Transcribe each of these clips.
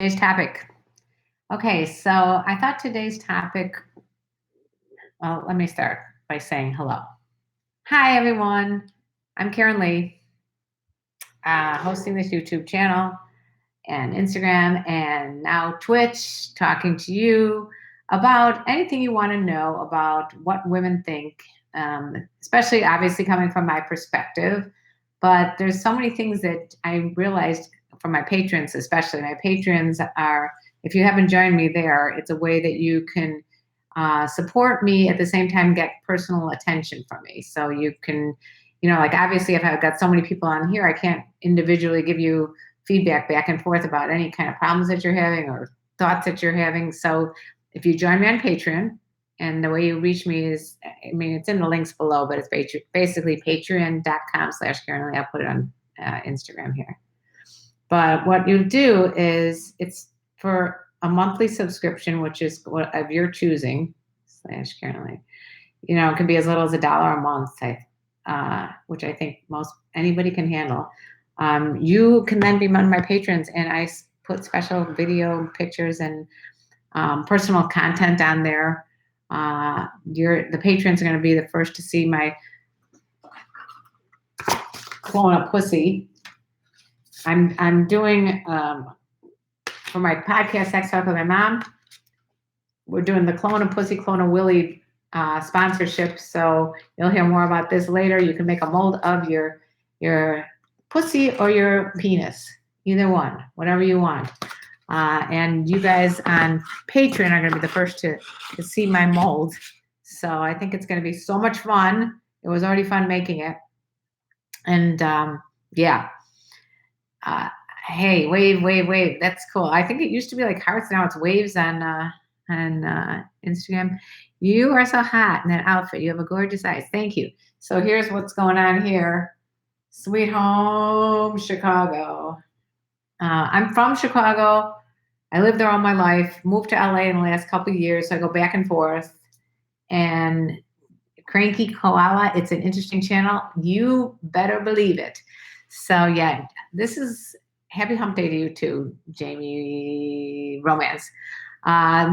Today's topic. Okay, so I thought today's topic, well, let me start by saying hello. Hi, everyone. I'm KarenLee, hosting this YouTube channel and Instagram and now Twitch, talking to you about anything you want to know about what women think, especially obviously coming from my perspective. But there's so many things that I realized from my patrons, especially. My patrons are, if you haven't joined me there, it's a way that you can support me at the same time get personal attention from me. So you can, like obviously if I've got so many people on here, I can't individually give you feedback back and forth about any kind of problems that you're having or thoughts that you're having. So if you join me on Patreon, and the way you reach me is, it's in the links below, but it's basically patreon.com/KarenLee. I'll put it on Instagram here. But what you do is it's for a monthly subscription, which is what of your choosing, /KarenLee. It can be as little as $1 a month, which I think most anybody can handle. You can then be one of my patrons, and I put special video, pictures, and personal content on there. The patrons are going to be the first to see my clone up pussy. I'm doing for my podcast Sex Talk with My Mom. We're doing the Clone of Pussy, Clone of Willie sponsorship. So you'll hear more about this later. You can make a mold of your pussy or your penis, either one, whatever you want. And you guys on Patreon are going to be the first to see my mold. So I think it's going to be so much fun. It was already fun making it. And yeah. Hey, wave. That's cool. I think it used to be like hearts. Now it's waves on Instagram. You are so hot in that outfit. You have a gorgeous eyes. Thank you. So here's what's going on here. Sweet home, Chicago. I'm from Chicago. I lived there all my life, moved to LA in the last couple of years. So I go back and forth. And Cranky Koala, it's an interesting channel. You better believe it. So yeah, this is happy hump day to you too, Jamie Romance.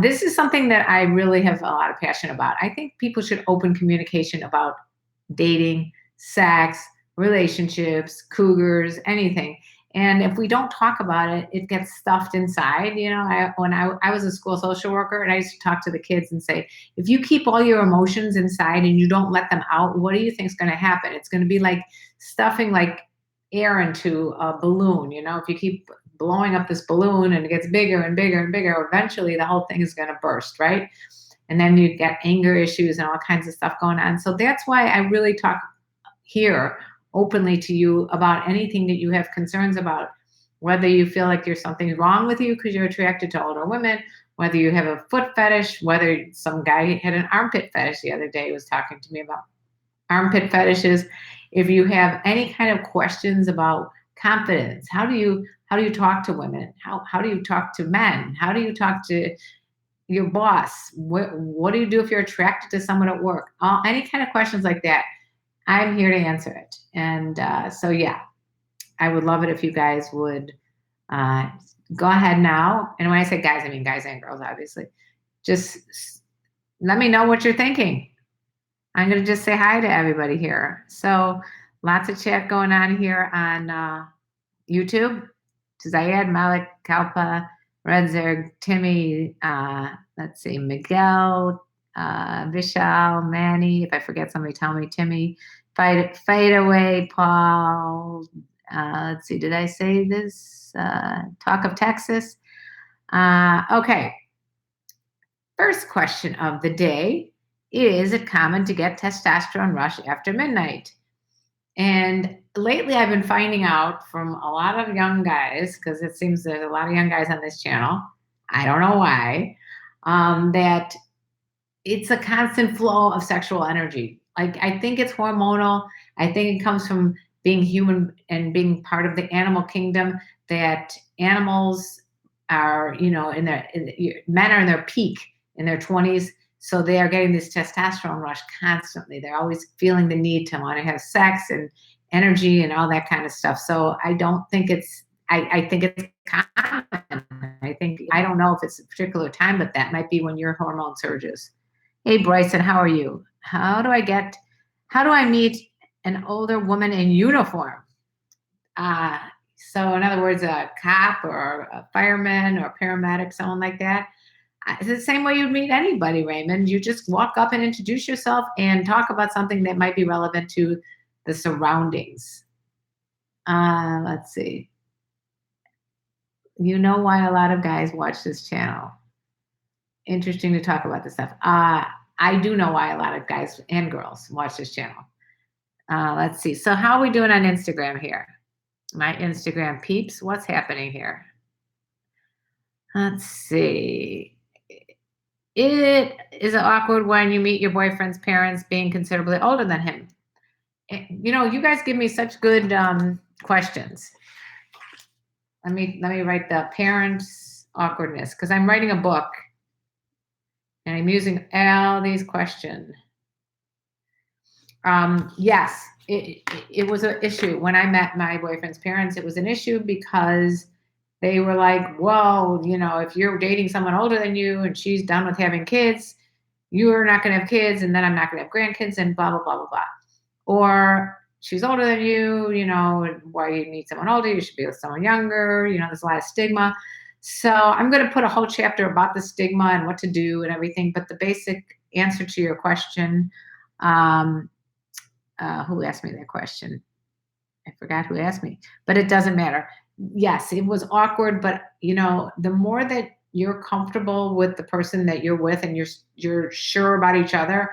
This is something that I really have a lot of passion about. I think people should open communication about dating, sex, relationships, cougars, anything. And if we don't talk about it, it gets stuffed inside. When I was a school social worker, and I used to talk to the kids and say, if you keep all your emotions inside and you don't let them out, what do you think is going to happen? It's going to be like stuffing like air into a balloon. If you keep blowing up this balloon and it gets bigger and bigger and bigger, eventually the whole thing is going to burst, right? And then you get anger issues and all kinds of stuff going on. So that's why I really talk here openly to you about anything that you have concerns about, whether you feel like there's something wrong with you because you're attracted to older women, whether you have a foot fetish, whether some guy had an armpit fetish the other day. He was talking to me about armpit fetishes. If you have any kind of questions about confidence, how do you talk to women? How do you talk to men? How do you talk to your boss? What do you do if you're attracted to someone at work? Any kind of questions like that, I'm here to answer it. And so, yeah, I would love it if you guys would go ahead now. And when I say guys, I mean guys and girls, obviously. Just let me know what you're thinking. I'm going to just say hi to everybody here. So lots of chat going on here on YouTube. Zayed, Malik, Kalpa, Redzerg, Timmy, let's see, Miguel, Vishal, Manny. If I forget somebody, tell me. Timmy, Fade Away, Paul. Let's see, did I say this? Talk of Texas. Okay. First question of the day. Is it common to get testosterone rush after midnight? And lately I've been finding out from a lot of young guys, because it seems there's a lot of young guys on this channel, I don't know why, that it's a constant flow of sexual energy. Like, I think it's hormonal. I think it comes from being human and being part of the animal kingdom, that animals are, men are in their peak in their 20s. So they are getting this testosterone rush constantly. They're always feeling the need to want to have sex and energy and all that kind of stuff. So I don't think I think it's common. I I don't know if it's a particular time, but that might be when your hormone surges. Hey, Bryson, how are you? How do I meet an older woman in uniform? Uh, so in other words, a cop or a fireman or paramedic, someone like that. It's the same way you'd meet anybody, Raymond. You just walk up and introduce yourself and talk about something that might be relevant to the surroundings. Let's see. You know why a lot of guys watch this channel. Interesting to talk about this stuff. I do know why a lot of guys and girls watch this channel. Let's see. So how are we doing on Instagram here? My Instagram peeps, what's happening here? Let's see. It is awkward when you meet your boyfriend's parents being considerably older than him. You know, you guys give me such good questions. Let me write the parents' awkwardness, because I'm writing a book and I'm using all these questions. Yes, it was an issue when I met my boyfriend's parents. It was an issue because they were like, well, you know, if you're dating someone older than you and she's done with having kids, you're not going to have kids, and then I'm not going to have grandkids, and blah, blah, blah, blah, blah. Or she's older than you know, why you need someone older? You should be with someone younger. You know, there's a lot of stigma. So I'm going to put a whole chapter about the stigma and what to do and everything. But the basic answer to your question, who asked me that question? I forgot who asked me, but it doesn't matter. Yes, it was awkward, but you know, the more that you're comfortable with the person that you're with and you're sure about each other,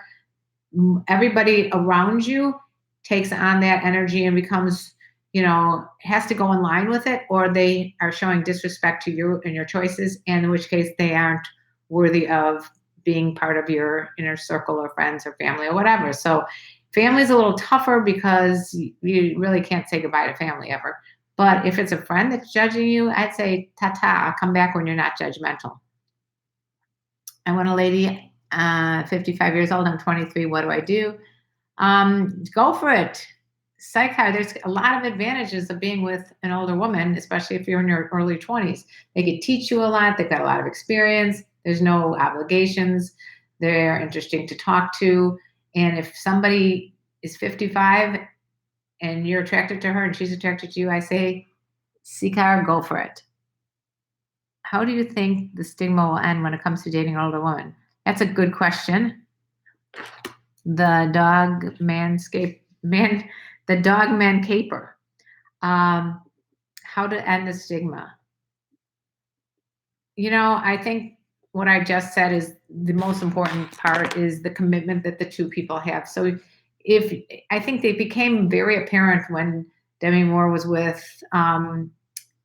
everybody around you takes on that energy and becomes, you know, has to go in line with it, or they are showing disrespect to you and your choices, and in which case they aren't worthy of being part of your inner circle or friends or family or whatever. So family's a little tougher because you really can't say goodbye to family ever. But if it's a friend that's judging you, I'd say, ta-ta, come back when you're not judgmental. I want a lady, 55 years old, I'm 23, what do I do? Go for it. Psych, there's a lot of advantages of being with an older woman, especially if you're in your early 20s. They could teach you a lot. They've got a lot of experience. There's no obligations. They're interesting to talk to. And if somebody is 55 and you're attracted to her and she's attracted to you, I say, Sikar, go for it. How do you think the stigma will end when it comes to dating an older woman? That's a good question. The dog man caper. How to end the stigma. You know, I think what I just said is the most important part is the commitment that the two people have. So I think they became very apparent when Demi Moore was with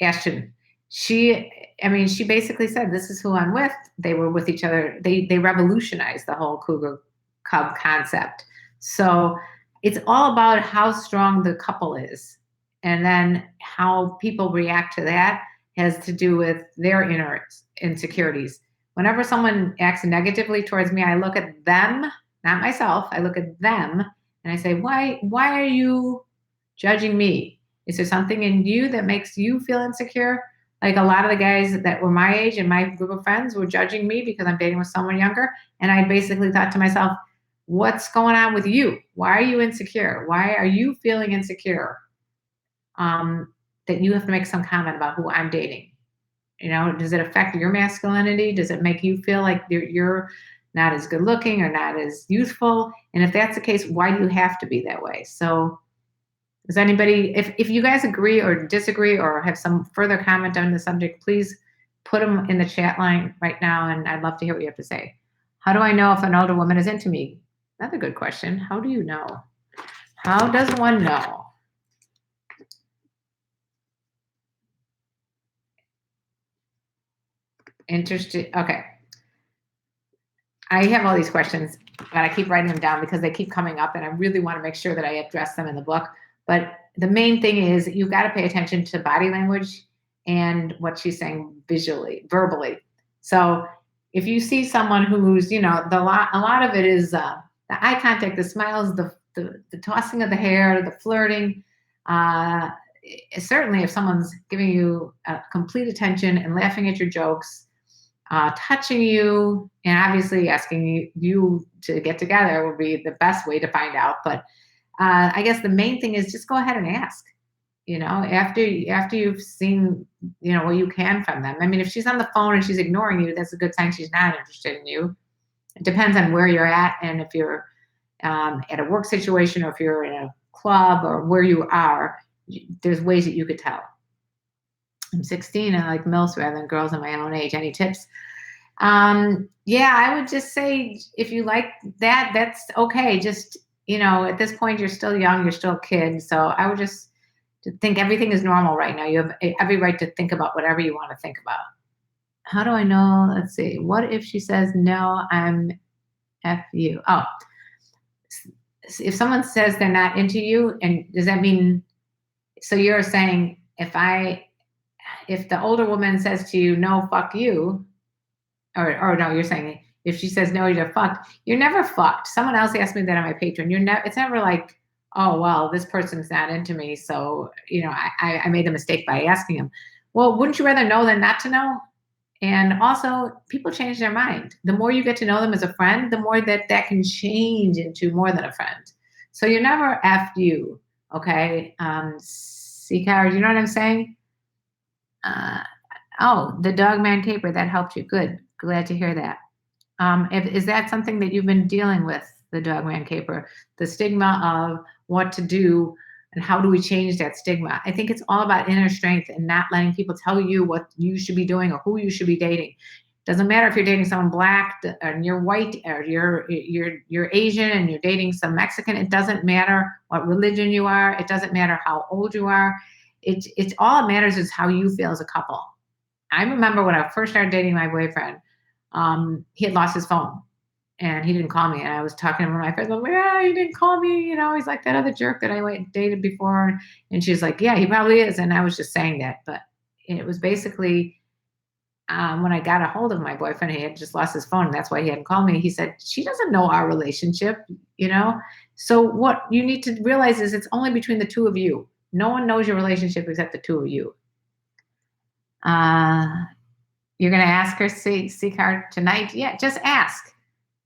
Ashton. She basically said, this is who I'm with. They were with each other. They revolutionized the whole Cougar Cub concept. So it's all about how strong the couple is. And then how people react to that has to do with their inner insecurities. Whenever someone acts negatively towards me, I look at them, not myself. I look at them and I say, why are you judging me? Is there something in you that makes you feel insecure? Like a lot of the guys that were my age and my group of friends were judging me because I'm dating with someone younger. And I basically thought to myself, what's going on with you? Why are you insecure? Why are you feeling insecure? That you have to make some comment about who I'm dating. You know, does it affect your masculinity? Does it make you feel like you're not as good looking or not as youthful? And if that's the case, why do you have to be that way? So does anybody, if you guys agree or disagree or have some further comment on the subject, please put them in the chat line right now. And I'd love to hear what you have to say. How do I know if an older woman is into me? That's a good question. How do you know? How does one know? Interesting. Okay. I have all these questions, but I keep writing them down because they keep coming up and I really want to make sure that I address them in the book. But the main thing is you've got to pay attention to body language and what she's saying verbally. So if you see someone who's, you know, a lot of it is the eye contact, the smiles, the tossing of the hair, the flirting, certainly if someone's giving you complete attention and laughing at your jokes, touching you, and obviously asking you to get together would be the best way to find out. But I guess the main thing is just go ahead and ask. After you've seen what you can from them. I mean, if she's on the phone and she's ignoring you, that's a good sign she's not interested in you. It depends on where you're at, and if you're at a work situation or if you're in a club or where you are, there's ways that you could tell. I'm 16 and I like MILFs rather than girls of my own age. Any tips? Yeah, I would just say if you like that, that's okay. Just, at this point, you're still young, you're still a kid. So I would just think everything is normal right now. You have every right to think about whatever you want to think about. How do I know? Let's see. What if she says, no, I'm F you? Oh, if someone says they're not into you, and does that mean, so you're saying if the older woman says to you, no, fuck you, or no, you're saying if she says no, you're fucked, you're never fucked. Someone else asked me that on my Patreon. It's never like, oh, well, this person's not into me. So, I made a mistake by asking him. Well, wouldn't you rather know than not to know? And also, people change their mind. The more you get to know them as a friend, the more that can change into more than a friend. So you're never F you, okay? Seeker, you know what I'm saying? Oh, the dog man caper, that helped you. Good. Glad to hear that. Is that something that you've been dealing with, the dog man caper? The stigma of what to do and how do we change that stigma? I think it's all about inner strength and not letting people tell you what you should be doing or who you should be dating. Doesn't matter if you're dating someone black and you're white, or you're Asian and you're dating some Mexican. It doesn't matter what religion you are. It doesn't matter how old you are. It's all that matters is how you feel as a couple. I remember when I first started dating my boyfriend, he had lost his phone and he didn't call me. And I was talking to one of my friends, like, yeah, he didn't call me. He's like that other jerk that I dated before. And she's like, yeah, he probably is. And I was just saying that. But it was basically when I got a hold of my boyfriend, he had just lost his phone. And that's why he hadn't called me. He said, she doesn't know our relationship, So what you need to realize is it's only between the two of you. No one knows your relationship except the two of you. You're going to ask her, seek her tonight? Yeah, just ask.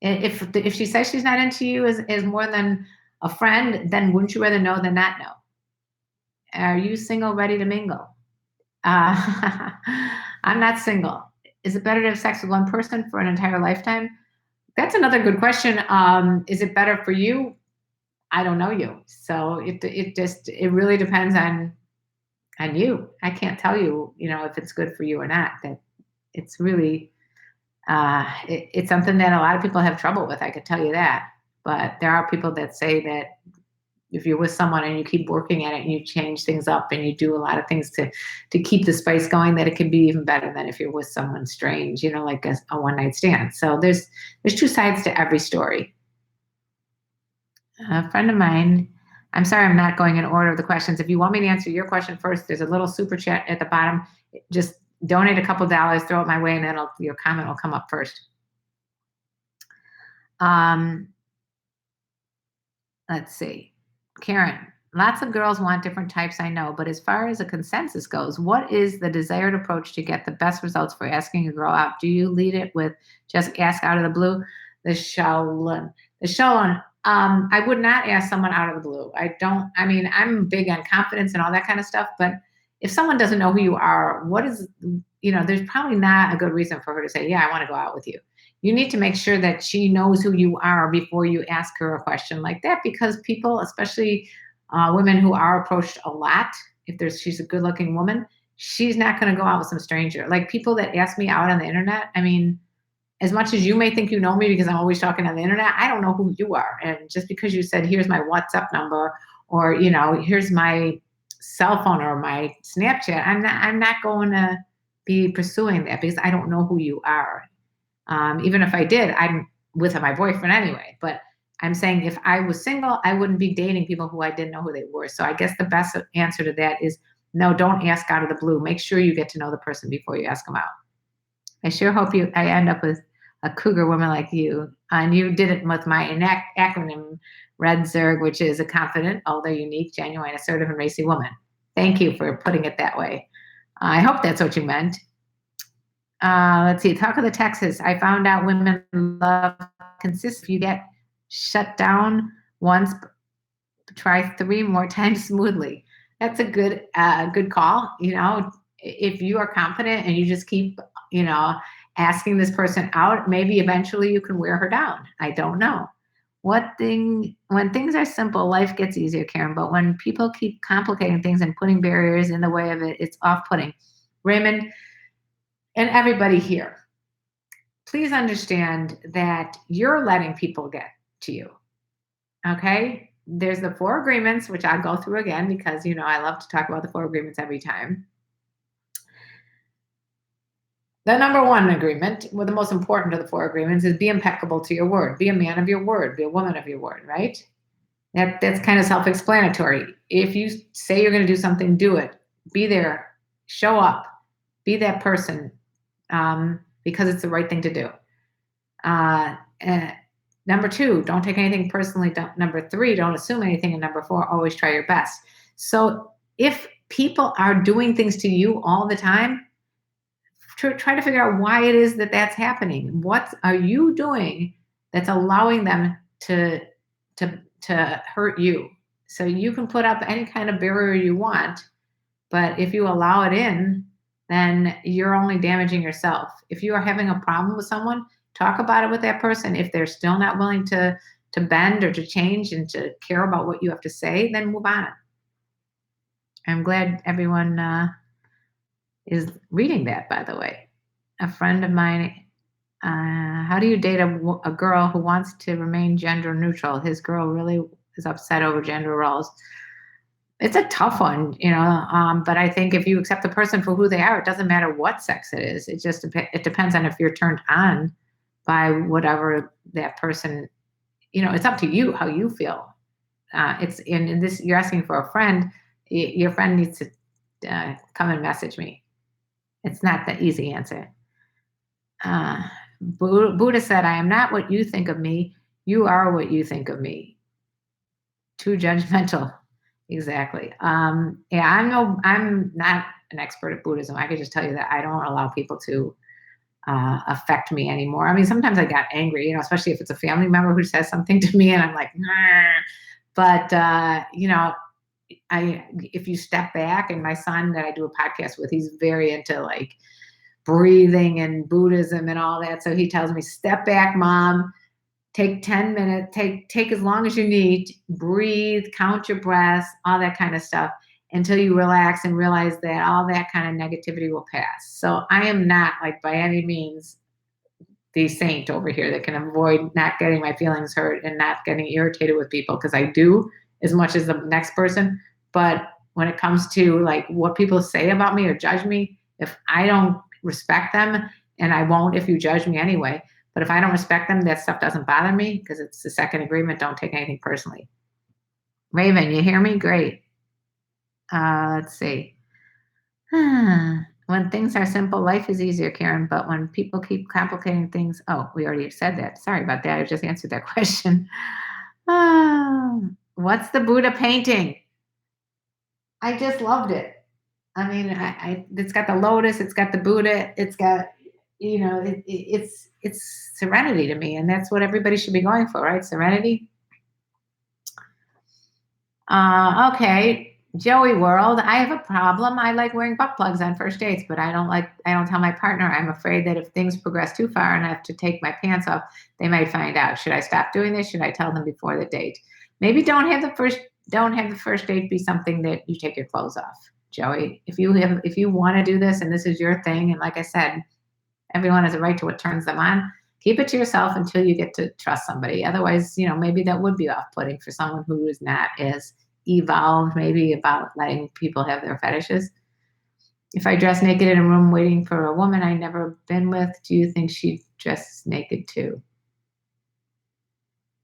If she says she's not into you as more than a friend, then wouldn't you rather know than not know? Are you single, ready to mingle? I'm not single. Is it better to have sex with one person for an entire lifetime? That's another good question. Is it better for you? I don't know you. So it really depends on you. I can't tell you, if it's good for you or not. That it's really, it's something that a lot of people have trouble with. I could tell you that. But there are people that say that if you're with someone and you keep working at it and you change things up and you do a lot of things to keep the spice going, that it can be even better than if you're with someone strange, like a one night stand. So there's two sides to every story. A friend of mine, I'm sorry, I'm not going in order of the questions. If you want me to answer your question first, there's a little super chat at the bottom. Just donate a couple dollars, throw it my way, and then your comment will come up first. Let's see. Karen, lots of girls want different types, I know, but as far as a consensus goes, what is the desired approach to get the best results for asking a girl out? Do you lead it with just ask out of the blue? The Shaolin. I would not ask someone out of the blue. I'm big on confidence and all that kind of stuff, but if someone doesn't know who you are, there's probably not a good reason for her to say, yeah, I want to go out with you. You need to make sure that she knows who you are before you ask her a question like that, because people, especially women who are approached a lot, if she's a good looking woman, she's not going to go out with some stranger. Like people that ask me out on the internet, as much as you may think you know me because I'm always talking on the internet, I don't know who you are. And just because you said, here's my WhatsApp number, or, here's my cell phone or my Snapchat, I'm not going to be pursuing that because I don't know who you are. Even if I did, I'm with my boyfriend anyway. But I'm saying if I was single, I wouldn't be dating people who I didn't know who they were. So I guess the best answer to that is no, don't ask out of the blue. Make sure you get to know the person before you ask them out. I sure hope I end up with a cougar woman like you. And you did it with my acronym, RED ZERG, which is a confident, although unique, genuine, assertive, and racy woman. Thank you for putting it that way. I hope that's what you meant. Let's see. Talk of the Texas. I found out women love consistency. If you get shut down once, try 3 more times smoothly. That's a good call. If you are confident and you just keep, asking this person out, maybe eventually you can wear her down. I don't know. When things are simple, life gets easier, Karen. But when people keep complicating things and putting barriers in the way of it, it's off-putting. Raymond and everybody here, please understand that you're letting people get to you. Okay? There's the 4 agreements, which I'll go through again because, I love to talk about the 4 agreements every time. The number 1 agreement, the most important of the 4 agreements, is be impeccable to your word. Be a man of your word. Be a woman of your word, right? That's kind of self-explanatory. If you say you're going to do something, do it. Be there. Show up. Be that person because it's the right thing to do. Number 2, don't take anything personally. Number 3, don't assume anything. And number 4, always try your best. So if people are doing things to you all the time, try to figure out why it is that that's happening. What are you doing that's allowing them to hurt you? So you can put up any kind of barrier you want, but if you allow it in, then you're only damaging yourself. If you are having a problem with someone, talk about it with that person. If they're still not willing to bend or to change and to care about what you have to say, then move on. I'm glad everyone is reading that, by the way. A friend of mine, how do you date a girl who wants to remain gender neutral? His girl really is upset over gender roles. It's a tough one, but I think if you accept the person for who they are, it doesn't matter what sex it is. It depends on if you're turned on by whatever that person, it's up to you how you feel. It's in this, you're asking for a friend. Your friend needs to come and message me. It's not the easy answer. Buddha said, I am not what you think of me. You are what you think of me. Too judgmental. Exactly. I'm not an expert at Buddhism. I could just tell you that I don't allow people to affect me anymore. I mean, sometimes I got angry, especially if it's a family member who says something to me and I'm like, nah. But, if you step back, and my son that I do a podcast with, he's very into like breathing and Buddhism and all that. So he tells me, step back, mom, take 10 minutes, take as long as you need, breathe, count your breaths, all that kind of stuff until you relax and realize that all that kind of negativity will pass. So I am not like by any means the saint over here that can avoid not getting my feelings hurt and not getting irritated with people, because I do as much as the next person. But when it comes to like what people say about me or judge me, if I don't respect them, and I won't if you judge me anyway, but if I don't respect them, that stuff doesn't bother me because it's the second agreement. Don't take anything personally. Raven, you hear me? Great. Let's see. When things are simple, life is easier, Karen. But when people keep complicating things, we already said that. Sorry about that. I just answered that question. What's the Buddha painting? I just loved it. I mean, it's got the lotus, it's got the Buddha, it's got, it's serenity to me, and that's what everybody should be going for, right? Serenity. Okay. Joey World, I have a problem. I like wearing butt plugs on first dates, but I don't tell my partner. I'm afraid that if things progress too far and I have to take my pants off, they might find out. Should I stop doing this? Should I tell them before the date? Maybe don't have the first date be something that you take your clothes off, Joey. If you want to do this and this is your thing, and like I said, everyone has a right to what turns them on, keep it to yourself until you get to trust somebody. Otherwise, maybe that would be off-putting for someone who is not as evolved maybe about letting people have their fetishes. If I dress naked in a room waiting for a woman I've never been with, do you think she dresses naked too?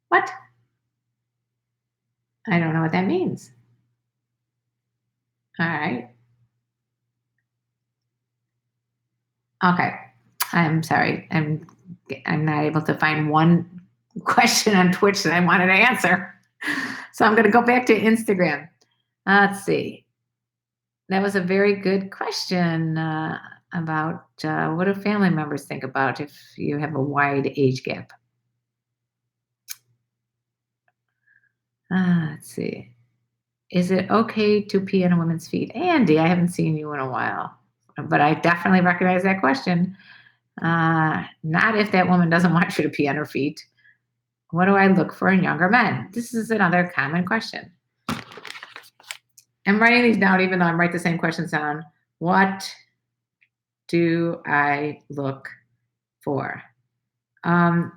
What? I don't know what that means. All right. Okay. I'm sorry. I'm not able to find one question on Twitch that I wanted to answer. So I'm going to go back to Instagram. Let's see. That was a very good question about what do family members think about if you have a wide age gap. Let's see. Is it okay to pee on a woman's feet? Andy, I haven't seen you in a while, but I definitely recognize that question. Not if that woman doesn't want you to pee on her feet. What do I look for in younger men? This is another common question. I'm writing these down, even though I'm writing the same questions down. What do I look for? Um,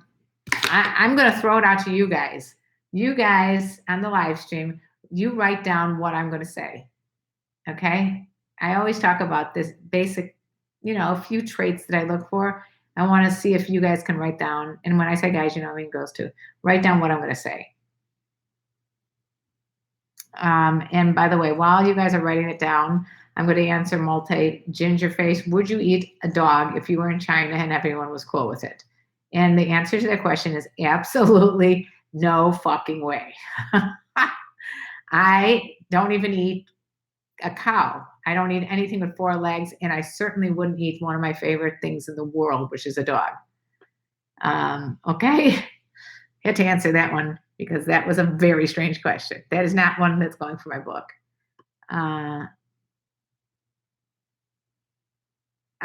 I'm going to throw it out to you guys. You guys on the live stream, you write down what I'm going to say. Okay. I always talk about this basic, a few traits that I look for. I want to see if you guys can write down. And when I say guys, I mean girls too. Write down what I'm going to say. And by the way, while you guys are writing it down, I'm going to answer Ginger face. Would you eat a dog if you were in China and everyone was cool with it? And the answer to that question is absolutely no fucking way. I don't even eat a cow. I don't eat anything with four legs, and I certainly wouldn't eat one of my favorite things in the world, which is a dog. Okay, had to answer that one because that was a very strange question. That is not one that's going for my book.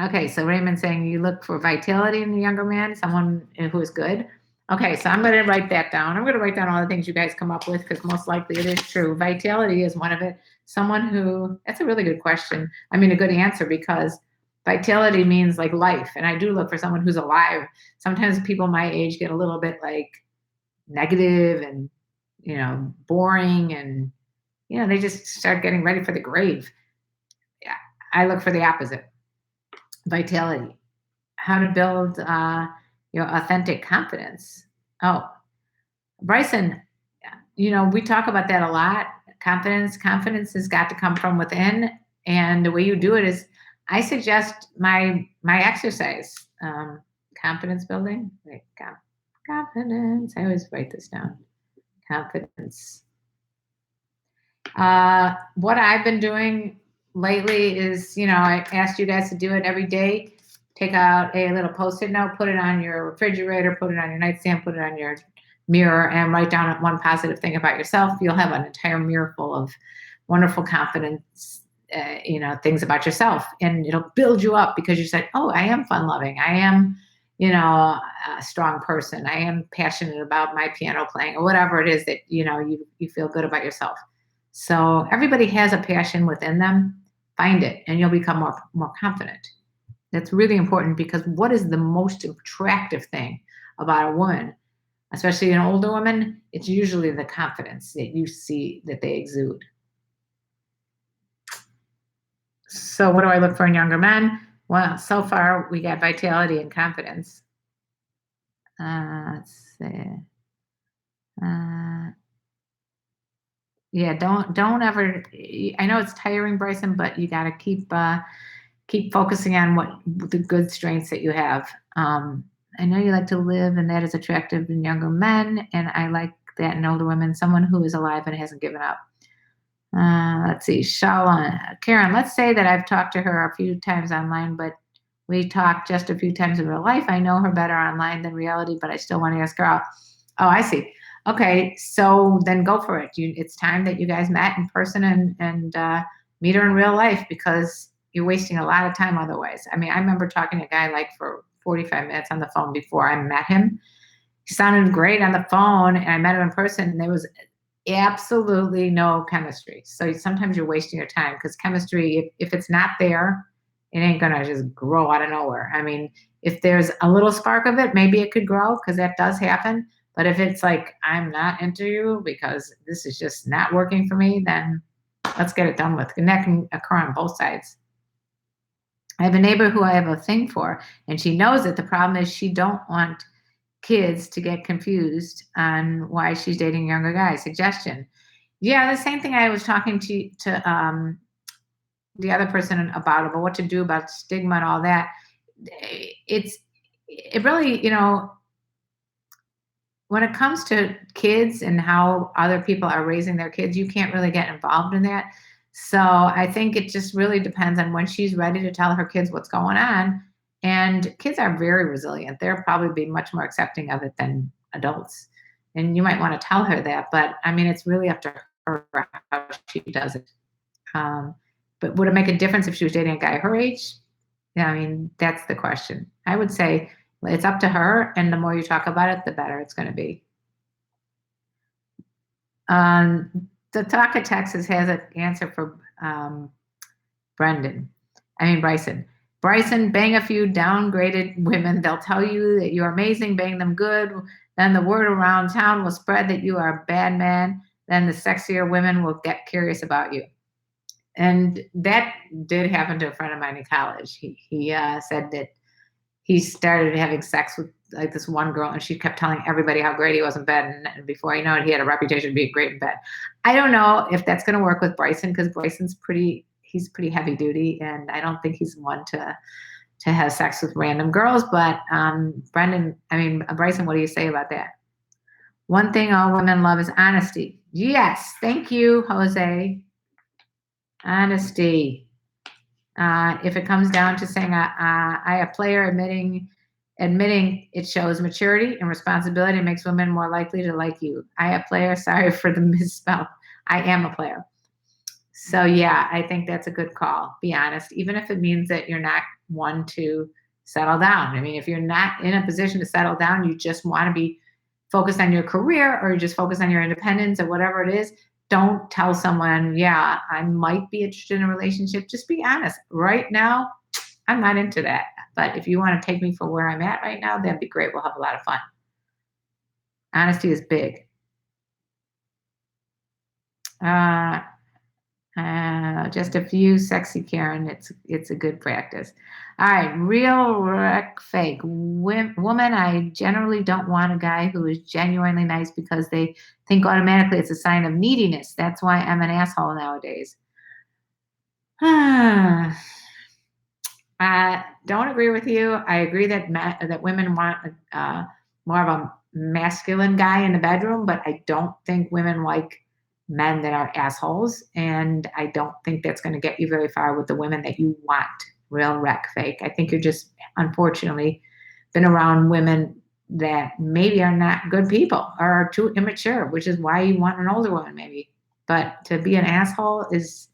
Okay, so Raymond's saying you look for vitality in the younger man, someone who is good. Okay, so I'm going to write that down. I'm going to write down all the things you guys come up with because most likely it is true. Vitality is one of it. That's a really good question. I mean, a good answer because vitality means like life. And I do look for someone who's alive. Sometimes people my age get a little bit like negative and, boring and, they just start getting ready for the grave. Yeah, I look for the opposite. Vitality. How to build your authentic confidence. Oh, Bryson, we talk about that a lot. Confidence has got to come from within, and the way you do it is, I suggest my exercise, confidence building. Wait, confidence. I always write this down. Confidence. What I've been doing lately is, I asked you guys to do it every day. Take out a little Post-it note, put it on your refrigerator, put it on your nightstand, put it on your mirror, and write down one positive thing about yourself. You'll have an entire mirror full of wonderful confidence, things about yourself, and it'll build you up because you said, "Oh, I am fun-loving. I am, a strong person. I am passionate about my piano playing," or whatever it is that you feel good about yourself. So everybody has a passion within them. Find it, and you'll become more confident. That's really important because what is the most attractive thing about a woman, especially an older woman? It's usually the confidence that you see that they exude. So what do I look for in younger men? Well, so far we got vitality and confidence. Let's see. Yeah, don't ever. I know it's tiring, Bryson, but you got to keep focusing on what the good strengths that you have. I know you like to live, and that is attractive in younger men, and I like that in older women. Someone who is alive and hasn't given up. Let's see, Karen. Let's say that I've talked to her a few times online, but we talked just a few times in real life. I know her better online than reality, but I still want to ask her out. Oh, I see. Okay, so then go for it. It's time that you guys met in person and meet her in real life because you're wasting a lot of time otherwise. I mean, I remember talking to a guy like for 45 minutes on the phone before I met him. He sounded great on the phone, and I met him in person, and there was absolutely no chemistry. So sometimes you're wasting your time because chemistry, if it's not there, it ain't gonna just grow out of nowhere. I mean, if there's a little spark of it, maybe it could grow because that does happen. But if it's like, I'm not into you because this is just not working for me, then let's get it done with. And that can occur on both sides. I have a neighbor who I have a thing for, and she knows it. The problem is she don't want kids to get confused on why she's dating younger guys. Suggestion. Yeah, the same thing I was talking to the other person about what to do about stigma and all that. It really, when it comes to kids and how other people are raising their kids, you can't really get involved in that. So I think it just really depends on when she's ready to tell her kids what's going on. And kids are very resilient. They'll probably be much more accepting of it than adults. And you might want to tell her that, but I mean, it's really up to her how she does it. Um, but would it make a difference if she was dating a guy her age? Yeah, I mean, that's the question. I would say it's up to her, and the more you talk about it, the better it's going to be. The Talk of Texas has an answer for Bryson. Bryson, bang a few downgraded women. They'll tell you that you're amazing, bang them good. Then the word around town will spread that you are a bad man. Then the sexier women will get curious about you. And that did happen to a friend of mine in college. He said that he started having sex with like this one girl, and she kept telling everybody how great he was in bed. And before you know it, he had a reputation of being great in bed. I don't know if that's going to work with Bryson because he's pretty heavy duty, and I don't think he's one to have sex with random girls. But Bryson, what do you say about that? One thing all women love is honesty. Yes, thank you, Jose. Honesty. If it comes down to saying I a player, admitting it shows maturity and responsibility, makes women more likely to like you. I a player, sorry for the misspell. I am a player. So yeah, I think that's a good call. Be honest, even if it means that you're not one to settle down. I mean, if you're not in a position to settle down, you just want to be focused on your career or you just focus on your independence or whatever it is, don't tell someone, yeah, I might be interested in a relationship. Just be honest. Right now, I'm not into that. But if you want to take me for where I'm at right now, that'd be great. We'll have a lot of fun. Honesty is big. Just a few sexy Karen. It's a good practice. All right, real wreck fake. Woman, I generally don't want a guy who is genuinely nice because they think automatically it's a sign of neediness. That's why I'm an asshole nowadays. I don't agree with you. I agree that women want more of a masculine guy in the bedroom, but I don't think women like men that are assholes. And I don't think that's going to get you very far with the women that you want. Real wreck fake. I think you're just, unfortunately, been around women that maybe are not good people or are too immature, which is why you want an older woman, maybe. But to be an asshole is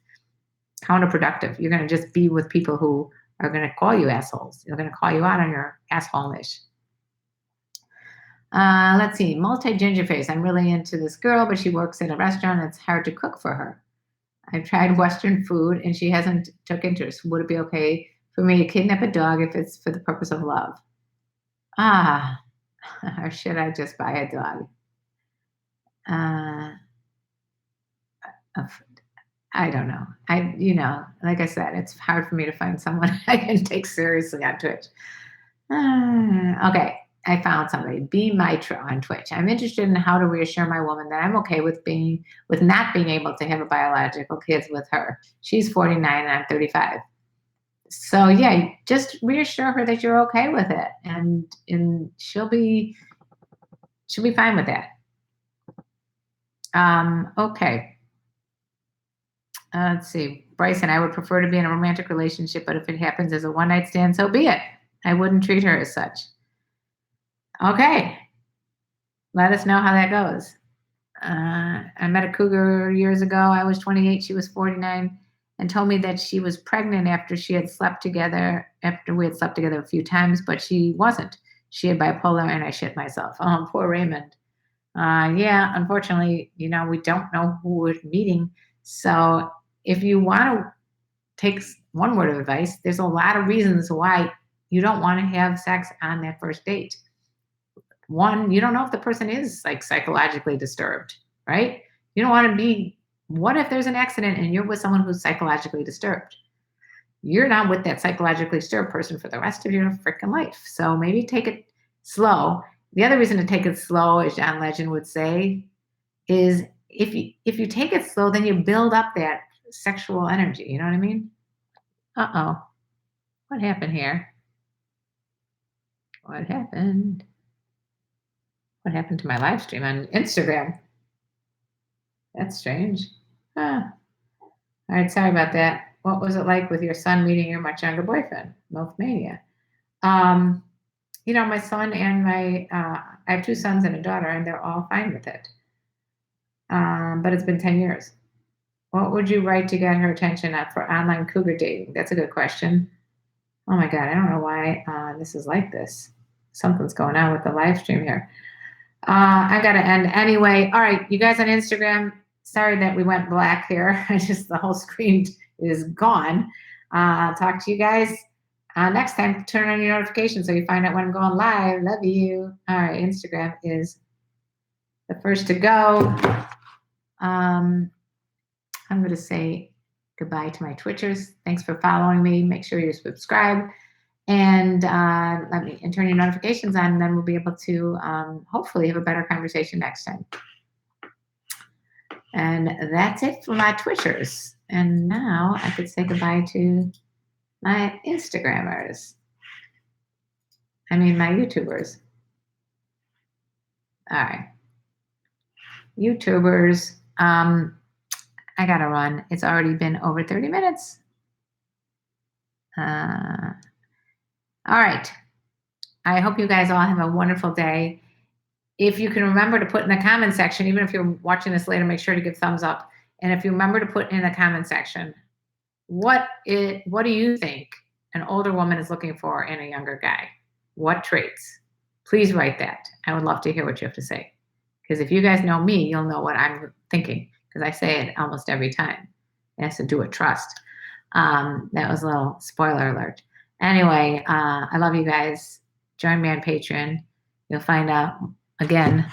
counterproductive. You're going to just be with people who are going to call you assholes. They're going to call you out on your assholeness. Let's see. Multi-ginger face. I'm really into this girl, but she works in a restaurant. It's hard to cook for her. I've tried Western food and she hasn't took interest. Would it be okay for me to kidnap a dog if it's for the purpose of love? Or should I just buy a dog? I don't know. Like I said, it's hard for me to find someone I can take seriously on Twitch. Okay, I found somebody. Be Mitra on Twitch. I'm interested in how to reassure my woman that I'm okay with not being able to have a biological kids with her. She's 49 and I'm 35. So yeah, just reassure her that you're okay with it, and she'll be fine with that. Okay. Let's see. Bryson, I would prefer to be in a romantic relationship, but if it happens as a one night stand, so be it. I wouldn't treat her as such. Okay. Let us know how that goes. I met a cougar years ago. I was 28. She was 49 and told me that she was pregnant after we had slept together a few times, but she wasn't. She had bipolar and I shit myself. Oh, poor Raymond. Yeah, unfortunately, we don't know who we're meeting. So if you want to take one word of advice, there's a lot of reasons why you don't want to have sex on that first date. One, you don't know if the person is like psychologically disturbed, right? You don't want to be, what if there's an accident and you're with someone who's psychologically disturbed? You're not with that psychologically disturbed person for the rest of your freaking life. So maybe take it slow. The other reason to take it slow, as John Legend would say, is if you take it slow, then you build up that sexual energy. You know what I mean? Uh-oh. What happened here? What happened? What happened to my live stream on Instagram? That's strange. Huh. All right, sorry about that. What was it like with your son meeting your much younger boyfriend? Milf mania. Um, my son and I have two sons and a daughter, and they're all fine with it. But it's been 10 years. What would you write to get her attention for online cougar dating? That's a good question. Oh my God, I don't know why this is like this. Something's going on with the live stream here. I got to end anyway. All right, you guys on Instagram, sorry that we went black here. The whole screen is gone. I'll talk to you guys next time. Turn on your notifications so you find out when I'm going live. Love you. All right, Instagram is the first to go. I'm going to say goodbye to my Twitchers. Thanks for following me. Make sure you subscribe and turn your notifications on, and then we'll be able to hopefully have a better conversation next time. And that's it for my Twitchers. And now I could say goodbye to my Instagrammers. My YouTubers. All right. YouTubers. I gotta run. It's already been over 30 minutes. All right. I hope you guys all have a wonderful day. If you can remember to put in the comment section, even if you're watching this later, make sure to give thumbs up. And if you remember to put in the comment section, what do you think an older woman is looking for in a younger guy? What traits? Please write that. I would love to hear what you have to say. Because if you guys know me, you'll know what I'm thinking. Because I say it almost every time. It has to do with trust. That was a little spoiler alert. Anyway, I love you guys. Join me on Patreon. You'll find out again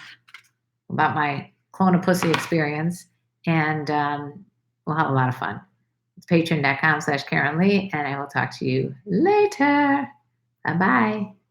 about my clone of pussy experience, and we'll have a lot of fun. It's patreon.com/KarenLee, and I will talk to you later. Bye-bye.